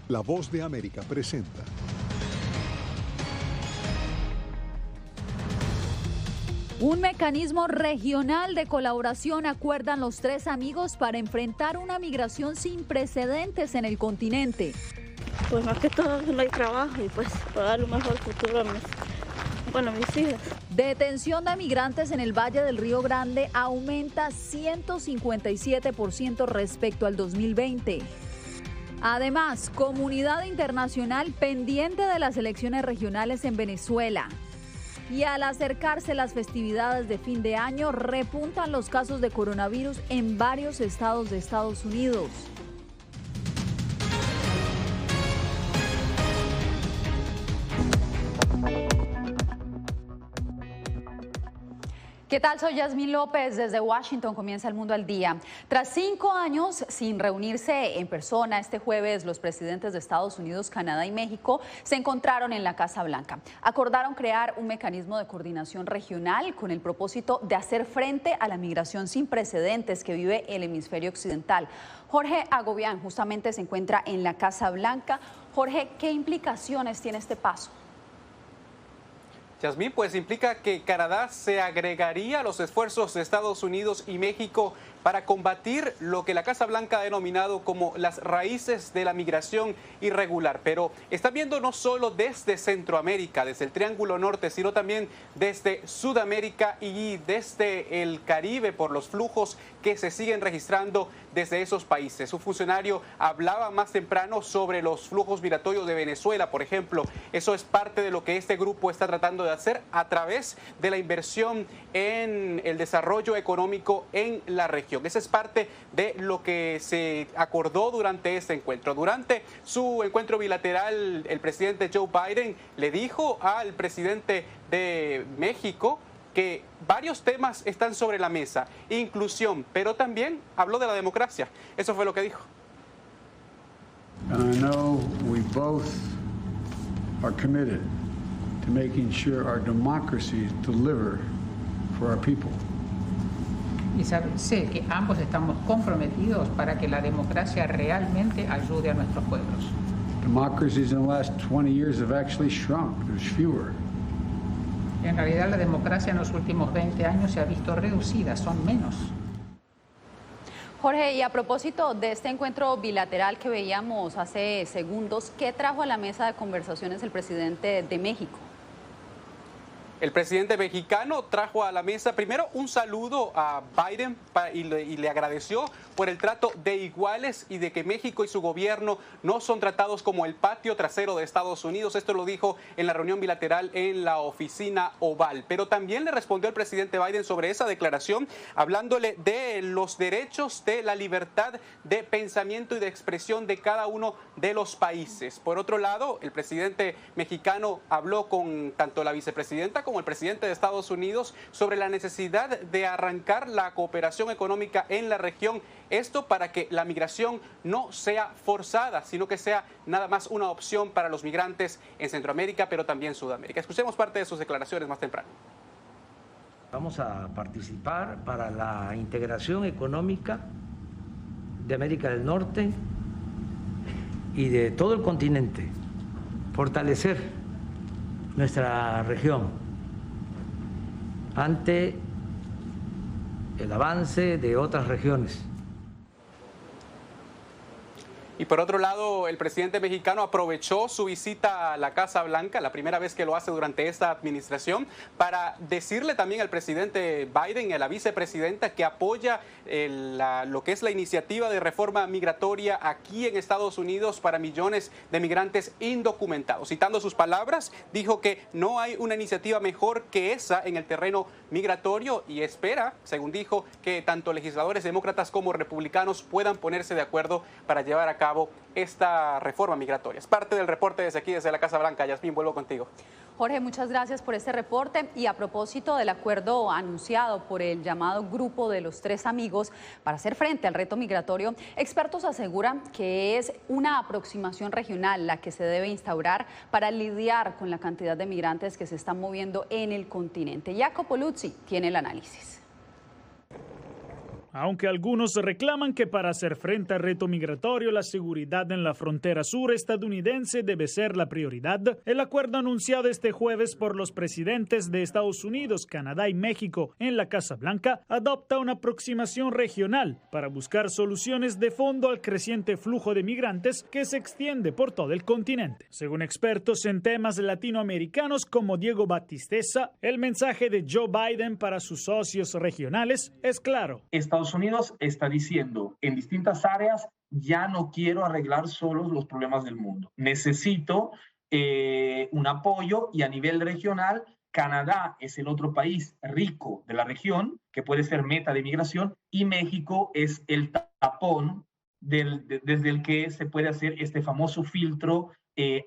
La Voz de América presenta. Un mecanismo regional de colaboración acuerdan los tres amigos para enfrentar una migración sin precedentes en el continente. Pues más que todo no hay trabajo y pues para dar un mejor futuro a mis hijas. Detención de migrantes en el Valle del Río Grande aumenta 157% respecto al 2020. Además, comunidad internacional pendiente de las elecciones regionales en Venezuela. Y al acercarse las festividades de fin de año, repuntan los casos de coronavirus en varios estados de Estados Unidos. ¿Qué tal? Soy Yasmín López. Desde Washington comienza El Mundo al Día. Tras 5 años sin reunirse en persona, este jueves los presidentes de Estados Unidos, Canadá y México se encontraron en la Casa Blanca. Acordaron crear un mecanismo de coordinación regional con el propósito de hacer frente a la migración sin precedentes que vive el hemisferio occidental. Jorge Agobián justamente se encuentra en la Casa Blanca. Jorge, ¿qué implicaciones tiene este paso? Yasmín, pues implica que Canadá se agregaría a los esfuerzos de Estados Unidos y México para combatir lo que la Casa Blanca ha denominado como las raíces de la migración irregular. Pero está viendo no solo desde Centroamérica, desde el Triángulo Norte, sino también desde Sudamérica y desde el Caribe por los flujos que se siguen registrando desde esos países. Un funcionario hablaba más temprano sobre los flujos migratorios de Venezuela, por ejemplo. Eso es parte de lo que este grupo está tratando de hacer a través de la inversión en el desarrollo económico en la región. Esa es parte de lo que se acordó durante este encuentro. Durante su encuentro bilateral, el presidente Joe Biden le dijo al presidente de México que varios temas están sobre la mesa, inclusión, pero también habló de la democracia. Eso fue lo que dijo. And I know we both are committed to making sure our democracies deliver for our people. Y sé que ambos estamos comprometidos para que la democracia realmente ayude a nuestros pueblos. Democracies in the last 20 years have actually shrunk. There's fewer. En realidad la democracia en los últimos 20 años se ha visto reducida, son menos. Jorge, y a propósito de este encuentro bilateral que veíamos hace segundos, ¿qué trajo a la mesa de conversaciones el presidente de México? El presidente mexicano trajo a la mesa primero un saludo a Biden y le agradeció por el trato de iguales y de que México y su gobierno no son tratados como el patio trasero de Estados Unidos. Esto lo dijo en la reunión bilateral en la oficina Oval. Pero también le respondió el presidente Biden sobre esa declaración, hablándole de los derechos de la libertad de pensamiento y de expresión de cada uno de los países. Por otro lado, el presidente mexicano habló con tanto la vicepresidenta como el presidente de Estados Unidos sobre la necesidad de arrancar la cooperación económica en la región. Esto para que la migración no sea forzada, sino que sea nada más una opción para los migrantes en Centroamérica, pero también Sudamérica. Escuchemos parte de sus declaraciones más temprano. Vamos a participar para la integración económica de América del Norte y de todo el continente, fortalecer nuestra región ante el avance de otras regiones. Y por otro lado, el presidente mexicano aprovechó su visita a la Casa Blanca, la primera vez que lo hace durante esta administración, para decirle también al presidente Biden y a la vicepresidenta que apoya lo que es la iniciativa de reforma migratoria aquí en Estados Unidos para millones de migrantes indocumentados. Citando sus palabras, dijo que no hay una iniciativa mejor que esa en el terreno migratorio y espera, según dijo, que tanto legisladores demócratas como republicanos puedan ponerse de acuerdo para llevar a cabo esta reforma migratoria. Es parte del reporte desde aquí, desde la Casa Blanca. Yasmín, vuelvo contigo. Jorge, muchas gracias por este reporte. Y a propósito del acuerdo anunciado por el llamado Grupo de los Tres Amigos para hacer frente al reto migratorio, expertos aseguran que es una aproximación regional la que se debe instaurar para lidiar con la cantidad de migrantes que se están moviendo en el continente. Jacopo Luzzi tiene el análisis. Aunque algunos reclaman que para hacer frente al reto migratorio, la seguridad en la frontera sur estadounidense debe ser la prioridad, el acuerdo anunciado este jueves por los presidentes de Estados Unidos, Canadá y México en la Casa Blanca adopta una aproximación regional para buscar soluciones de fondo al creciente flujo de migrantes que se extiende por todo el continente. Según expertos en temas latinoamericanos como Diego Batisteza, el mensaje de Joe Biden para sus socios regionales es claro. Estados Unidos está diciendo en distintas áreas, ya no quiero arreglar solo los problemas del mundo. Necesito un apoyo, y a nivel regional, Canadá es el otro país rico de la región que puede ser meta de migración, y México es el tapón desde el que se puede hacer este famoso filtro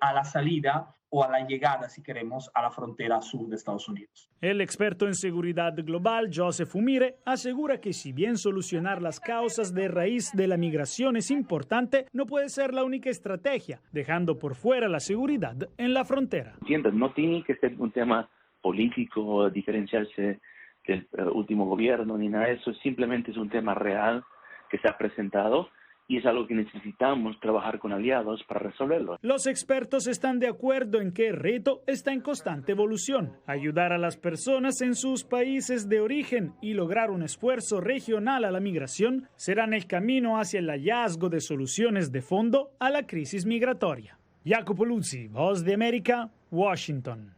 a la salida o a la llegada, si queremos, a la frontera sur de Estados Unidos. El experto en seguridad global, Joseph Umire, asegura que si bien solucionar las causas de raíz de la migración es importante, no puede ser la única estrategia, dejando por fuera la seguridad en la frontera. No tiene que ser un tema político, diferenciarse del último gobierno ni nada de eso, simplemente es un tema real que se ha presentado y es algo que necesitamos trabajar con aliados para resolverlo. Los expertos están de acuerdo en que el reto está en constante evolución. Ayudar a las personas en sus países de origen y lograr un esfuerzo regional a la migración serán el camino hacia el hallazgo de soluciones de fondo a la crisis migratoria. Jacopo Luzzi, Voz de América, Washington.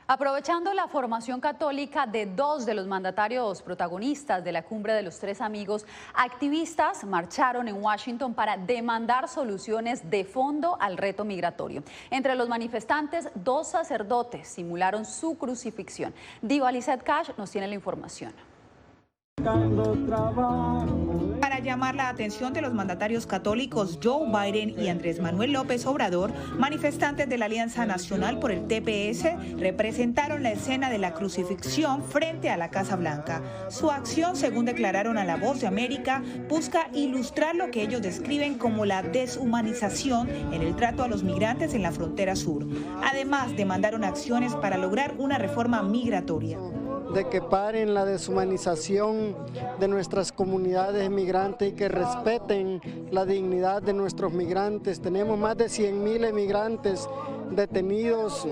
Aprovechando la formación católica de dos de los mandatarios protagonistas de la Cumbre de los Tres Amigos, activistas marcharon en Washington para demandar soluciones de fondo al reto migratorio. Entre los manifestantes, 2 sacerdotes simularon su crucifixión. Diva Lizette Cash nos tiene la información. Para llamar la atención de los mandatarios católicos Joe Biden y Andrés Manuel López Obrador, manifestantes de la Alianza Nacional por el TPS representaron la escena de la crucifixión frente a la Casa Blanca. Su acción, según declararon a La Voz de América, busca ilustrar lo que ellos describen como la deshumanización en el trato a los migrantes en la frontera sur. Además, demandaron acciones para lograr una reforma migratoria. De que paren la deshumanización de nuestras comunidades migrantes y que respeten la dignidad de nuestros migrantes. Tenemos más de 100,000 emigrantes detenidos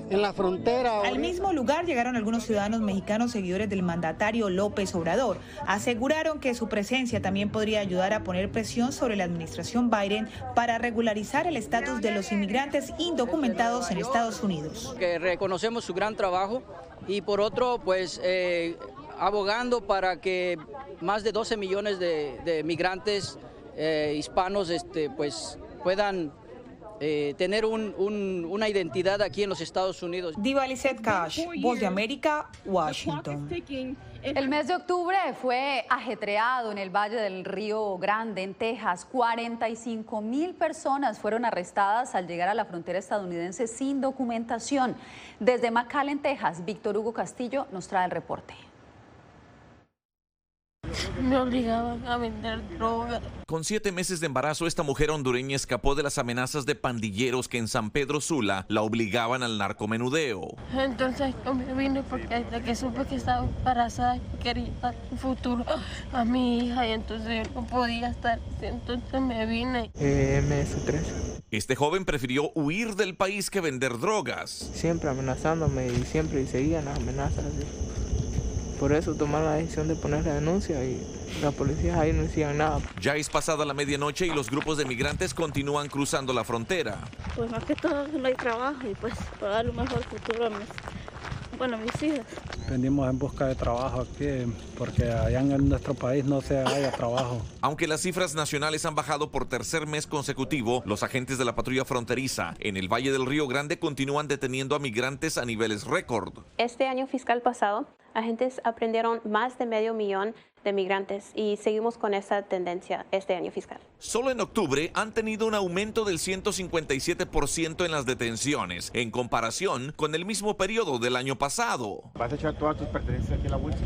en la frontera. Al mismo lugar llegaron algunos ciudadanos mexicanos seguidores del mandatario López Obrador. Aseguraron que su presencia también podría ayudar a poner presión sobre la administración Biden para regularizar el estatus de los inmigrantes indocumentados en Estados Unidos. Que reconocemos su gran trabajo y por otro, pues abogando para que más de 12 millones de migrantes hispanos pues puedan tener una identidad aquí en los Estados Unidos. Diva Lizette Cash, Voz de América, Washington. El mes de octubre fue ajetreado en el Valle del Río Grande, en Texas. 45,000 personas fueron arrestadas al llegar a la frontera estadounidense sin documentación. Desde McAllen, Texas, Víctor Hugo Castillo nos trae el reporte. Me obligaban a vender droga. Con 7 meses de embarazo, esta mujer hondureña escapó de las amenazas de pandilleros que en San Pedro Sula la obligaban al narcomenudeo. Entonces me vine porque hasta que supe que estaba embarazada quería dar un futuro a mi hija y entonces yo no podía estar. Entonces me vine. MS3. Este joven prefirió huir del país que vender drogas. Siempre amenazándome y siempre seguían las amenazas. Por eso tomaron la decisión de poner la denuncia y las policías ahí no hacían nada. Ya es pasada la medianoche y los grupos de migrantes continúan cruzando la frontera. Pues más que todo no hay trabajo y pues para darle un mejor futuro a mis hijas. Venimos en busca de trabajo aquí porque allá en nuestro país no se haya trabajo. Aunque las cifras nacionales han bajado por tercer mes consecutivo, los agentes de la patrulla fronteriza en el Valle del Río Grande continúan deteniendo a migrantes a niveles récord. Este año fiscal pasado, agentes aprendieron más de 500,000 de migrantes y seguimos con esa tendencia este año fiscal. Solo en octubre han tenido un aumento del 157% en las detenciones, en comparación con el mismo periodo del año pasado. Vas a echar todas tus pertenencias aquí en la bolsa,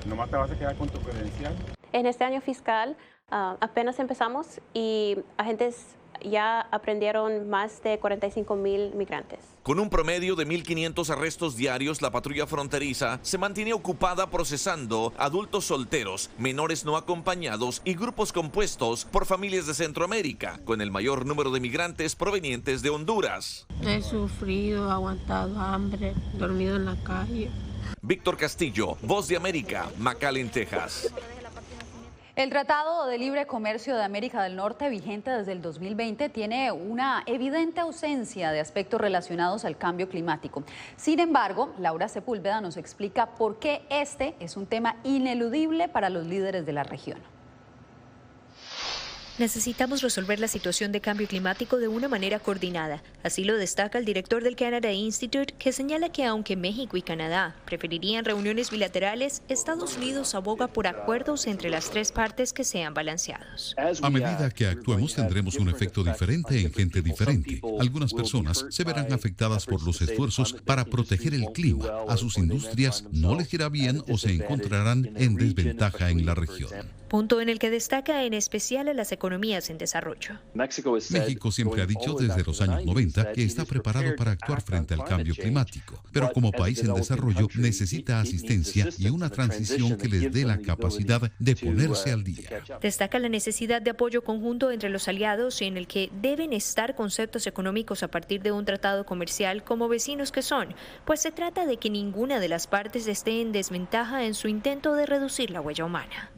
nomás te vas a quedar con tu credencial. En este año fiscal apenas empezamos y agentes ya aprendieron más de 45,000 migrantes. Con un promedio de 1.500 arrestos diarios, la patrulla fronteriza se mantiene ocupada procesando adultos solteros, menores no acompañados y grupos compuestos por familias de Centroamérica, con el mayor número de migrantes provenientes de Honduras. He sufrido, aguantado hambre, dormido en la calle. Víctor Castillo, Voz de América, McAllen, Texas. El Tratado de Libre Comercio de América del Norte, vigente desde el 2020, tiene una evidente ausencia de aspectos relacionados al cambio climático. Sin embargo, Laura Sepúlveda nos explica por qué este es un tema ineludible para los líderes de la región. Necesitamos resolver la situación de cambio climático de una manera coordinada. Así lo destaca el director del Canada Institute, que señala que aunque México y Canadá preferirían reuniones bilaterales, Estados Unidos aboga por acuerdos entre las tres partes que sean balanceados. A medida que actuemos, tendremos un efecto diferente en gente diferente. Algunas personas se verán afectadas por los esfuerzos para proteger el clima. A sus industrias no les irá bien o se encontrarán en desventaja en la región. Punto en el que destaca en especial a las economías en desarrollo. México siempre ha dicho desde los años 90 que está preparado para actuar frente al cambio climático, pero como país en desarrollo necesita asistencia y una transición que les dé la capacidad de ponerse al día. Destaca la necesidad de apoyo conjunto entre los aliados y en el que deben estar conceptos económicos a partir de un tratado comercial como vecinos que son, pues se trata de que ninguna de las partes esté en desventaja en su intento de reducir la huella humana.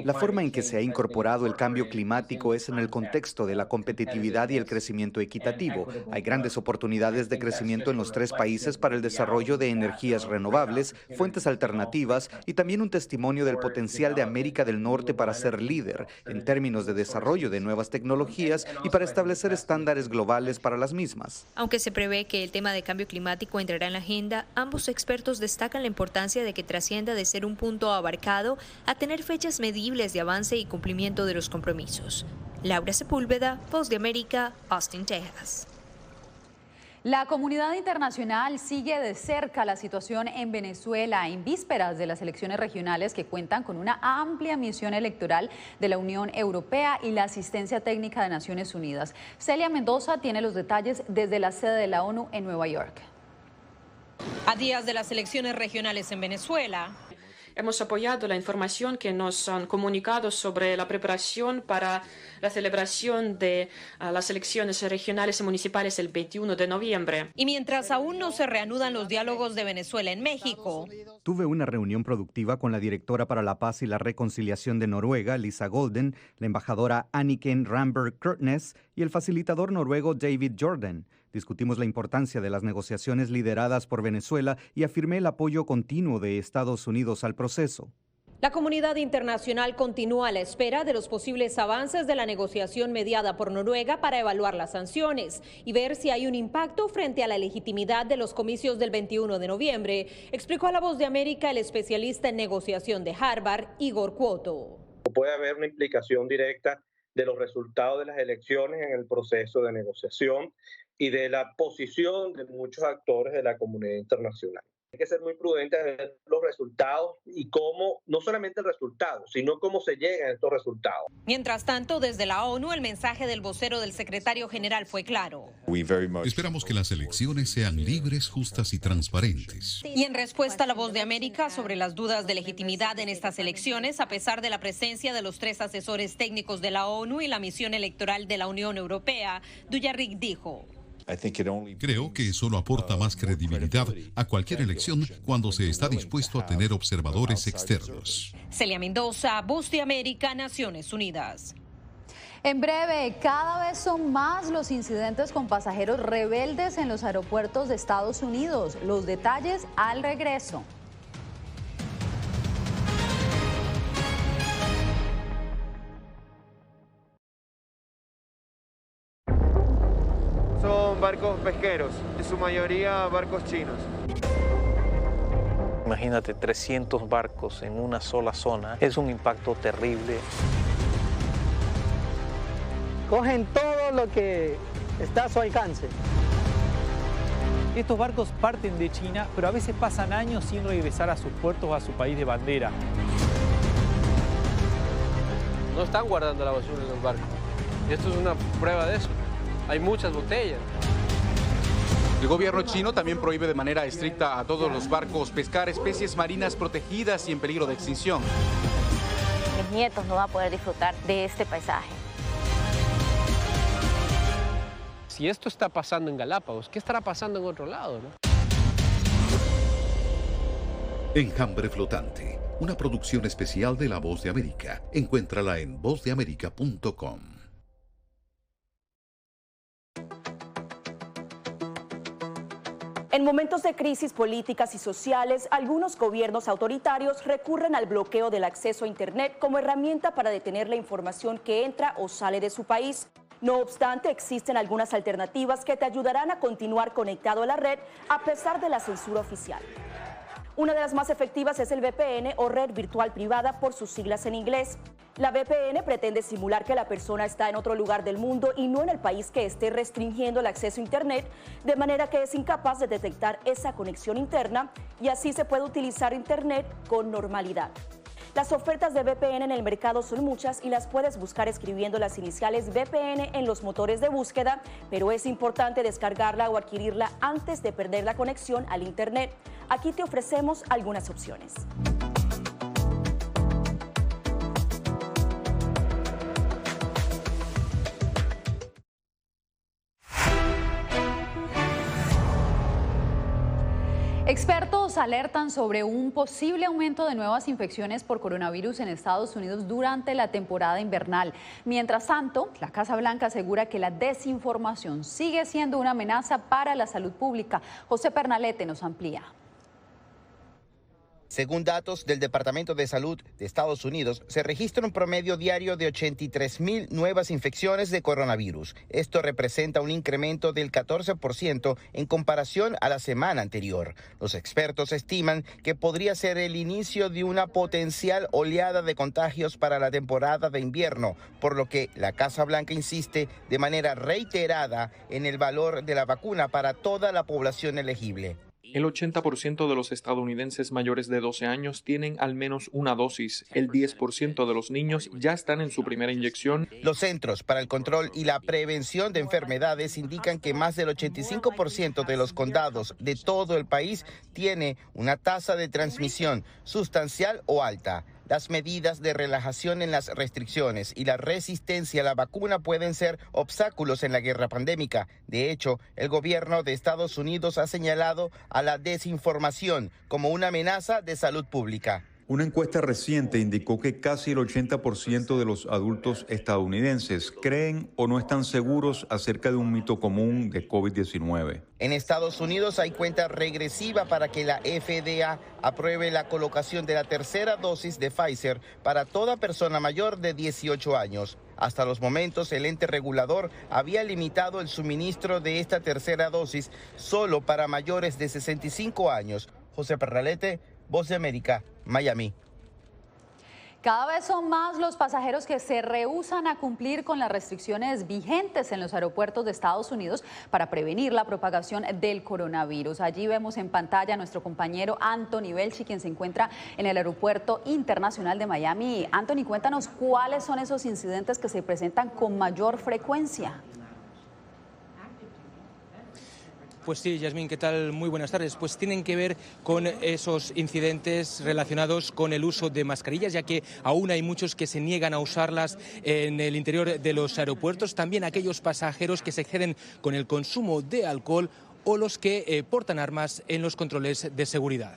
La forma en que se ha incorporado el cambio climático es en el contexto de la competitividad y el crecimiento equitativo. Hay grandes oportunidades de crecimiento en los tres países para el desarrollo de energías renovables, fuentes alternativas y también un testimonio del potencial de América del Norte para ser líder en términos de desarrollo de nuevas tecnologías y para establecer estándares globales para las mismas. Aunque se prevé que el tema de cambio climático entrará en la agenda, ambos expertos destacan la importancia de que trascienda de ser un punto abarcado a tener fechas medibles de avance y cumplimiento de los compromisos. Laura Sepúlveda, Voz de América, Austin, Texas. La comunidad internacional sigue de cerca la situación en Venezuela en vísperas de las elecciones regionales que cuentan con una amplia misión electoral de la Unión Europea y la asistencia técnica de Naciones Unidas. Celia Mendoza tiene los detalles desde la sede de la ONU en Nueva York. A días de las elecciones regionales en Venezuela, hemos apoyado la información que nos han comunicado sobre la preparación para la celebración de las elecciones regionales y municipales el 21 de noviembre. Y mientras aún no se reanudan los diálogos de Venezuela en México. Tuve una reunión productiva con la directora para la paz y la reconciliación de Noruega, Lisa Golden, la embajadora Anniken Ramberg Kurtnes y el facilitador noruego David Jordan. Discutimos la importancia de las negociaciones lideradas por Venezuela y afirmé el apoyo continuo de Estados Unidos al proceso. La comunidad internacional continúa a la espera de los posibles avances de la negociación mediada por Noruega para evaluar las sanciones y ver si hay un impacto frente a la legitimidad de los comicios del 21 de noviembre, explicó a La Voz de América el especialista en negociación de Harvard, Igor Cuoto. Puede haber una implicación directa de los resultados de las elecciones en el proceso de negociación y de la posición de muchos actores de la comunidad internacional. Hay que ser muy prudentes en ver los resultados y cómo, no solamente el resultado, sino cómo se llegan a estos resultados. Mientras tanto, desde la ONU, el mensaje del vocero del secretario general fue claro. Esperamos que las elecciones sean libres, justas y transparentes. Y en respuesta a La Voz de América sobre las dudas de legitimidad en estas elecciones, a pesar de la presencia de los 3 asesores técnicos de la ONU y la misión electoral de la Unión Europea, Dujarric dijo: Creo que solo aporta más credibilidad a cualquier elección cuando se está dispuesto a tener observadores externos. Celia Mendoza, Voz de América, Naciones Unidas. En breve, cada vez son más los incidentes con pasajeros rebeldes en los aeropuertos de Estados Unidos. Los detalles al regreso. Son barcos pesqueros, en su mayoría barcos chinos. Imagínate 300 barcos en una sola zona, es un impacto terrible. Cogen todo lo que está a su alcance. Estos barcos parten de China, pero a veces pasan años sin regresar a sus puertos o a su país de bandera. No están guardando la basura en los barcos. Esto es una prueba de eso. Hay muchas botellas. El gobierno chino también prohíbe de manera estricta a todos los barcos pescar especies marinas protegidas y en peligro de extinción. Mis nietos no van a poder disfrutar de este paisaje. Si esto está pasando en Galápagos, ¿qué estará pasando en otro lado, no? Enjambre Flotante, una producción especial de La Voz de América. Encuéntrala en vozdeamerica.com. En momentos de crisis políticas y sociales, algunos gobiernos autoritarios recurren al bloqueo del acceso a Internet como herramienta para detener la información que entra o sale de su país. No obstante, existen algunas alternativas que te ayudarán a continuar conectado a la red a pesar de la censura oficial. Una de las más efectivas es el VPN o red virtual privada por sus siglas en inglés. La VPN pretende simular que la persona está en otro lugar del mundo y no en el país que esté restringiendo el acceso a Internet, de manera que es incapaz de detectar esa conexión interna y así se puede utilizar Internet con normalidad. Las ofertas de VPN en el mercado son muchas y las puedes buscar escribiendo las iniciales VPN en los motores de búsqueda, pero es importante descargarla o adquirirla antes de perder la conexión al Internet. Aquí te ofrecemos algunas opciones. Expertos alertan sobre un posible aumento de nuevas infecciones por coronavirus en Estados Unidos durante la temporada invernal. Mientras tanto, la Casa Blanca asegura que la desinformación sigue siendo una amenaza para la salud pública. José Pernalete nos amplía. Según datos del Departamento de Salud de Estados Unidos, se registra un promedio diario de 83,000 nuevas infecciones de coronavirus. Esto representa un incremento del 14% en comparación a la semana anterior. Los expertos estiman que podría ser el inicio de una potencial oleada de contagios para la temporada de invierno, por lo que la Casa Blanca insiste de manera reiterada en el valor de la vacuna para toda la población elegible. El 80% de los estadounidenses mayores de 12 años tienen al menos una dosis. El 10% de los niños ya están en su primera inyección. Los Centros para el Control y la Prevención de Enfermedades indican que más del 85% de los condados de todo el país tiene una tasa de transmisión sustancial o alta. Las medidas de relajación en las restricciones y la resistencia a la vacuna pueden ser obstáculos en la guerra pandémica. De hecho, el gobierno de Estados Unidos ha señalado a la desinformación como una amenaza de salud pública. Una encuesta reciente indicó que casi el 80% de los adultos estadounidenses creen o no están seguros acerca de un mito común de COVID-19. En Estados Unidos hay cuenta regresiva para que la FDA apruebe la colocación de la tercera dosis de Pfizer para toda persona mayor de 18 años. Hasta los momentos, el ente regulador había limitado el suministro de esta tercera dosis solo para mayores de 65 años. José Pernalete, Voz de América, Miami. Cada vez son más los pasajeros que se rehúsan a cumplir con las restricciones vigentes en los aeropuertos de Estados Unidos para prevenir la propagación del coronavirus. Allí vemos en pantalla a nuestro compañero Anthony Belchi, quien se encuentra en el Aeropuerto Internacional de Miami. Anthony, cuéntanos cuáles son esos incidentes que se presentan con mayor frecuencia. Pues sí, Yasmín, ¿qué tal? Muy buenas tardes. Pues tienen que ver con esos incidentes relacionados con el uso de mascarillas, ya que aún hay muchos que se niegan a usarlas en el interior de los aeropuertos. También aquellos pasajeros que se exceden con el consumo de alcohol o los que portan armas en los controles de seguridad.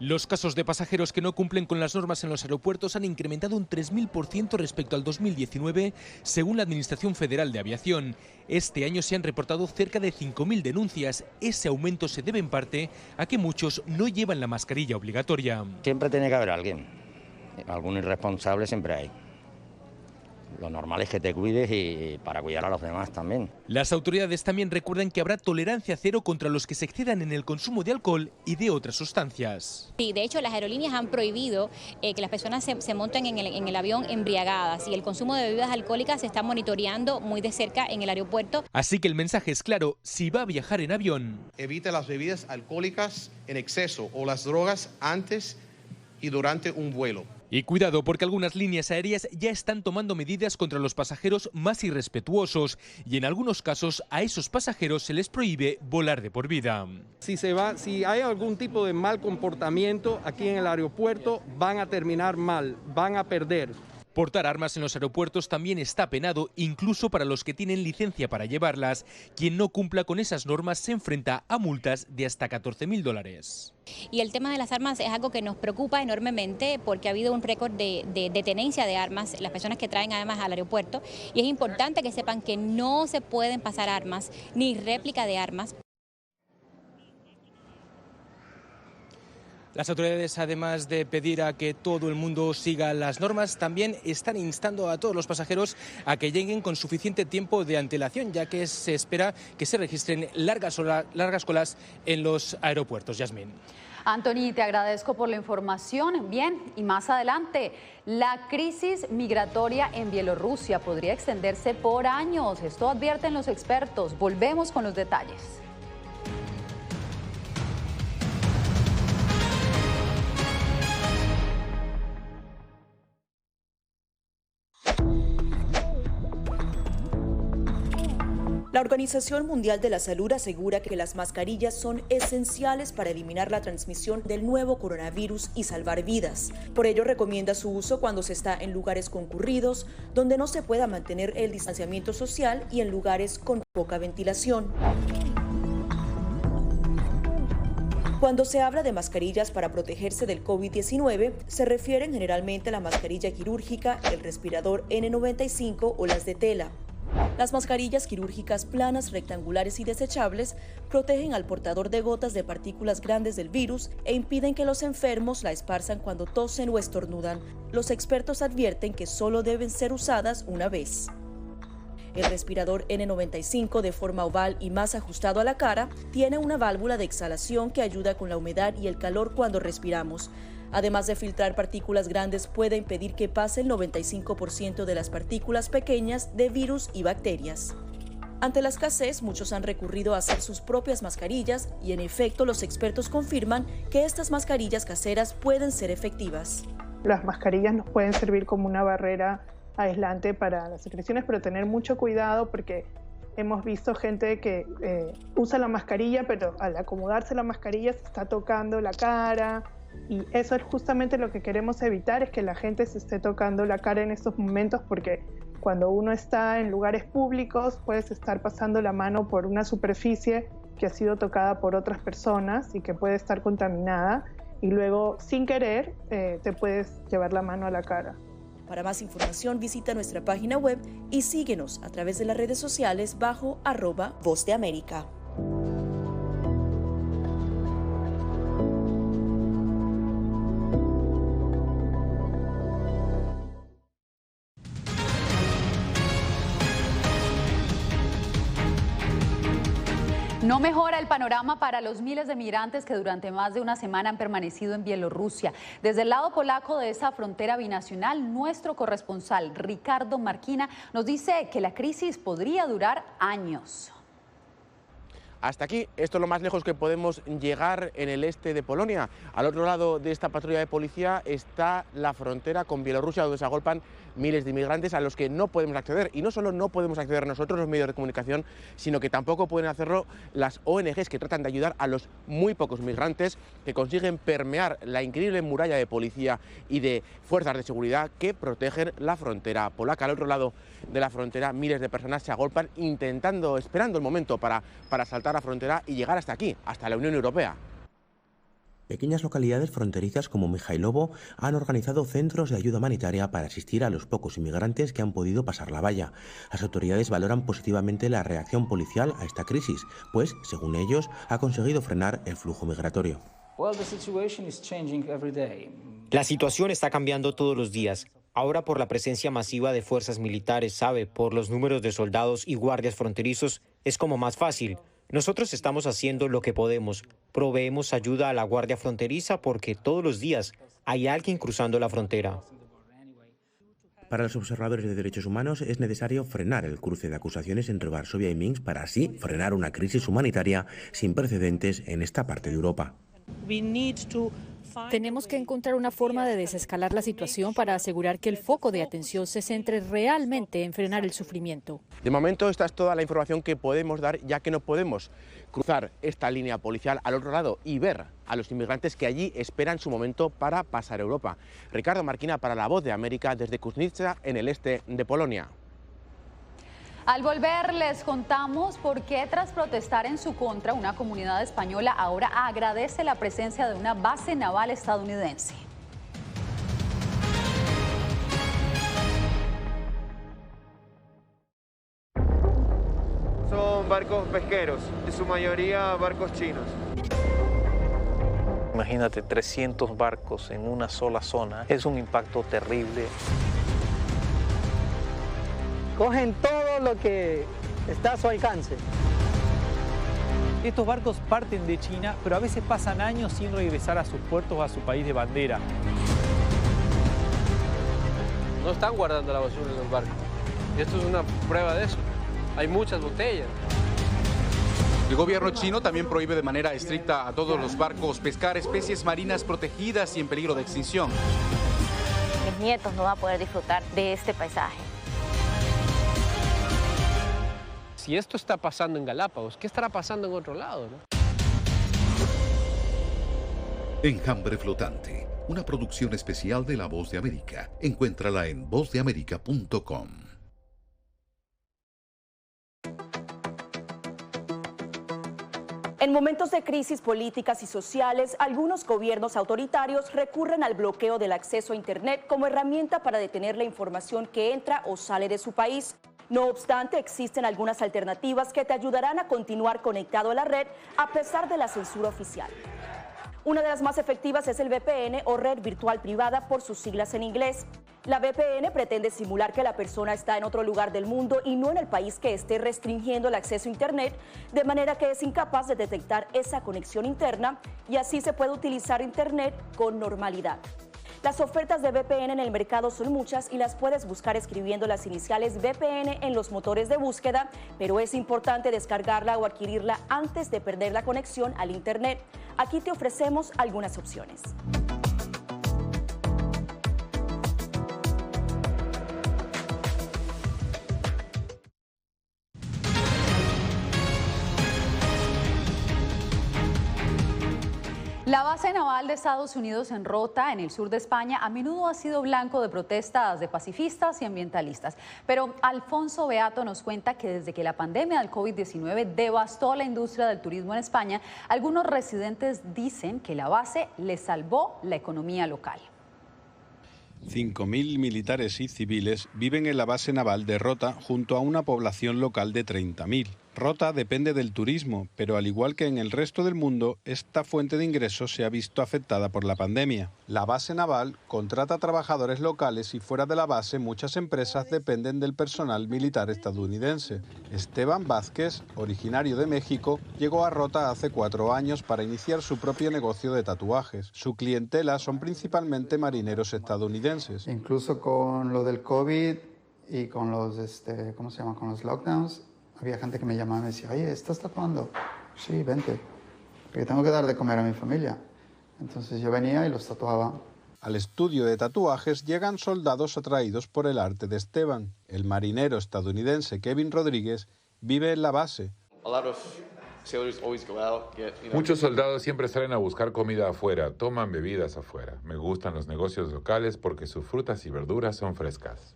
Los casos de pasajeros que no cumplen con las normas en los aeropuertos han incrementado un 3.000% respecto al 2019, según la Administración Federal de Aviación. Este año se han reportado cerca de 5.000 denuncias. Ese aumento se debe en parte a que muchos no llevan la mascarilla obligatoria. Siempre tiene que haber alguien, algún irresponsable siempre hay. Lo normal es que te cuides y para cuidar a los demás también. Las autoridades también recuerdan que habrá tolerancia cero contra los que se excedan en el consumo de alcohol y de otras sustancias. Sí, de hecho las aerolíneas han prohibido que las personas se monten en el avión embriagadas y el consumo de bebidas alcohólicas se está monitoreando muy de cerca en el aeropuerto. Así que el mensaje es claro, si va a viajar en avión. Evite las bebidas alcohólicas en exceso o las drogas antes y durante un vuelo. Y cuidado, porque algunas líneas aéreas ya están tomando medidas contra los pasajeros más irrespetuosos y en algunos casos a esos pasajeros se les prohíbe volar de por vida. Si hay algún tipo de mal comportamiento aquí en el aeropuerto, van a terminar mal, van a perder. Portar armas en los aeropuertos también está penado, incluso para los que tienen licencia para llevarlas. Quien no cumpla con esas normas se enfrenta a multas de hasta $14.000. Y el tema de las armas es algo que nos preocupa enormemente porque ha habido un récord de tenencia de armas, las personas que traen armas al aeropuerto, y es importante que sepan que no se pueden pasar armas ni réplica de armas. Las autoridades, además de pedir a que todo el mundo siga las normas, también están instando a todos los pasajeros a que lleguen con suficiente tiempo de antelación, ya que se espera que se registren largas colas en los aeropuertos. Yasmín. Anthony, te agradezco por la información. Bien, y más adelante, la crisis migratoria en Bielorrusia podría extenderse por años. Esto advierten los expertos. Volvemos con los detalles. La Organización Mundial de la Salud asegura que las mascarillas son esenciales para eliminar la transmisión del nuevo coronavirus y salvar vidas. Por ello, recomienda su uso cuando se está en lugares concurridos, donde no se pueda mantener el distanciamiento social y en lugares con poca ventilación. Cuando se habla de mascarillas para protegerse del COVID-19, se refieren generalmente a la mascarilla quirúrgica, el respirador N95 o las de tela. Las mascarillas quirúrgicas planas, rectangulares y desechables protegen al portador de gotas de partículas grandes del virus e impiden que los enfermos la esparzan cuando tosen o estornudan. Los expertos advierten que solo deben ser usadas una vez. El respirador N95, de forma oval y más ajustado a la cara, tiene una válvula de exhalación que ayuda con la humedad y el calor cuando respiramos. Además de filtrar partículas grandes, puede impedir que pase el 95% de las partículas pequeñas de virus y bacterias. Ante la escasez, muchos han recurrido a hacer sus propias mascarillas y, en efecto, los expertos confirman que estas mascarillas caseras pueden ser efectivas. Las mascarillas nos pueden servir como una barrera aislante para las secreciones, pero tener mucho cuidado porque hemos visto gente que usa la mascarilla, pero al acomodarse la mascarilla se está tocando la cara. Y eso es justamente lo que queremos evitar, es que la gente se esté tocando la cara en estos momentos, porque cuando uno está en lugares públicos puedes estar pasando la mano por una superficie que ha sido tocada por otras personas y que puede estar contaminada y luego sin querer te puedes llevar la mano a la cara. Para más información visita nuestra página web y síguenos a través de las redes sociales bajo @Voz de América. No mejora el panorama para los miles de migrantes que durante más de una semana han permanecido en Bielorrusia. Desde el lado polaco de esa frontera binacional, nuestro corresponsal Ricardo Marquina nos dice que la crisis podría durar años. Hasta aquí, esto es lo más lejos que podemos llegar en el este de Polonia. Al otro lado de esta patrulla de policía está la frontera con Bielorrusia, donde se agolpan miles de inmigrantes a los que no podemos acceder. Y no solo no podemos acceder nosotros, los medios de comunicación, sino que tampoco pueden hacerlo las ONGs que tratan de ayudar a los muy pocos migrantes que consiguen permear la increíble muralla de policía y de fuerzas de seguridad que protegen la frontera polaca. Al otro lado de la frontera, miles de personas se agolpan esperando el momento para saltar la frontera y llegar hasta aquí, hasta la Unión Europea. Pequeñas localidades fronterizas como Mijailovo han organizado centros de ayuda humanitaria para asistir a los pocos inmigrantes que han podido pasar la valla. Las autoridades valoran positivamente la reacción policial a esta crisis, pues, según ellos, ha conseguido frenar el flujo migratorio. La situación está cambiando todos los días. Ahora, por la presencia masiva de fuerzas militares, por los números de soldados y guardias fronterizos, es como más fácil. Nosotros estamos haciendo lo que podemos. Proveemos ayuda a la Guardia Fronteriza porque todos los días hay alguien cruzando la frontera. Para los observadores de derechos humanos es necesario frenar el cruce de acusaciones entre Varsovia y Minsk para así frenar una crisis humanitaria sin precedentes en esta parte de Europa. Tenemos que encontrar una forma de desescalar la situación para asegurar que el foco de atención se centre realmente en frenar el sufrimiento. De momento esta es toda la información que podemos dar, ya que no podemos cruzar esta línea policial al otro lado y ver a los inmigrantes que allí esperan su momento para pasar a Europa. Ricardo Marquina para La Voz de América desde Kuźnica, en el este de Polonia. Al volver les contamos por qué tras protestar en su contra, una comunidad española ahora agradece la presencia de una base naval estadounidense. Son barcos pesqueros, en su mayoría barcos chinos. Imagínate 300 barcos en una sola zona, es un impacto terrible. Cogen todo lo que está a su alcance. Estos barcos parten de China, pero a veces pasan años sin regresar a sus puertos o a su país de bandera. No están guardando la basura en los barcos. Y esto es una prueba de eso. Hay muchas botellas. El gobierno chino también prohíbe de manera estricta a todos los barcos pescar especies marinas protegidas y en peligro de extinción. Mis nietos no van a poder disfrutar de este paisaje. Si esto está pasando en Galápagos, ¿qué estará pasando en otro lado, no? Enjambre Flotante, una producción especial de La Voz de América. Encuéntrala en vozdeamerica.com. En momentos de crisis políticas y sociales, algunos gobiernos autoritarios recurren al bloqueo del acceso a Internet como herramienta para detener la información que entra o sale de su país. No obstante, existen algunas alternativas que te ayudarán a continuar conectado a la red a pesar de la censura oficial. Una de las más efectivas es el VPN o red virtual privada por sus siglas en inglés. La VPN pretende simular que la persona está en otro lugar del mundo y no en el país que esté restringiendo el acceso a Internet, de manera que es incapaz de detectar esa conexión interna y así se puede utilizar Internet con normalidad. Las ofertas de VPN en el mercado son muchas y las puedes buscar escribiendo las iniciales VPN en los motores de búsqueda, pero es importante descargarla o adquirirla antes de perder la conexión al Internet. Aquí te ofrecemos algunas opciones. La base naval de Estados Unidos en Rota, en el sur de España, a menudo ha sido blanco de protestas de pacifistas y ambientalistas. Pero Alfonso Beato nos cuenta que desde que la pandemia del COVID-19 devastó la industria del turismo en España, algunos residentes dicen que la base les salvó la economía local. 5.000 militares y civiles viven en la base naval de Rota junto a una población local de 30.000. Rota depende del turismo, pero al igual que en el resto del mundo, esta fuente de ingresos se ha visto afectada por la pandemia. La base naval contrata trabajadores locales y fuera de la base muchas empresas dependen del personal militar estadounidense. Esteban Vázquez, originario de México, llegó a Rota hace 4 años para iniciar su propio negocio de tatuajes. Su clientela son principalmente marineros estadounidenses. Incluso con lo del COVID y con los, con los lockdowns, había gente que me llamaba y me decía, oye, ¿estás tatuando? Sí, vente, porque tengo que dar de comer a mi familia. Entonces yo venía y los tatuaba. Al estudio de tatuajes llegan soldados atraídos por el arte de Esteban. El marinero estadounidense Kevin Rodríguez vive en la base. Muchos soldados siempre salen a buscar comida afuera, toman bebidas afuera. Me gustan los negocios locales porque sus frutas y verduras son frescas.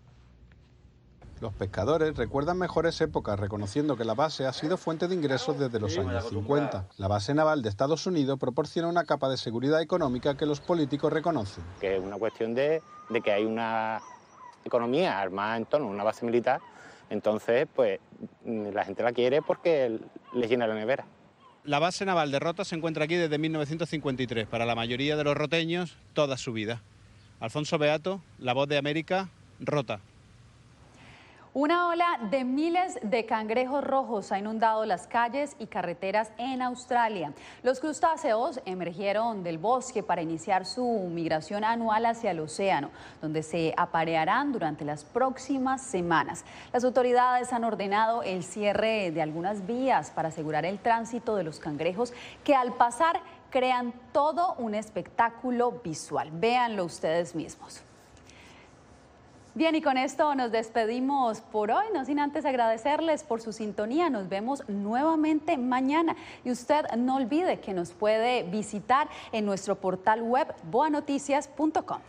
Los pescadores recuerdan mejores épocas reconociendo que la base ha sido fuente de ingresos desde los años 50. La base naval de Estados Unidos proporciona una capa de seguridad económica que los políticos reconocen. Que es una cuestión de que hay una economía armada en torno a una base militar, entonces pues la gente la quiere porque les llena la nevera. La base naval de Rota se encuentra aquí desde 1953, para la mayoría de los roteños toda su vida. Alfonso Beato, La Voz de América, Rota. Una ola de miles de cangrejos rojos ha inundado las calles y carreteras en Australia. Los crustáceos emergieron del bosque para iniciar su migración anual hacia el océano, donde se aparearán durante las próximas semanas. Las autoridades han ordenado el cierre de algunas vías para asegurar el tránsito de los cangrejos que al pasar crean todo un espectáculo visual. Véanlo ustedes mismos. Bien, y con esto nos despedimos por hoy, no sin antes agradecerles por su sintonía. Nos vemos nuevamente mañana. Y usted no olvide que nos puede visitar en nuestro portal web boanoticias.com.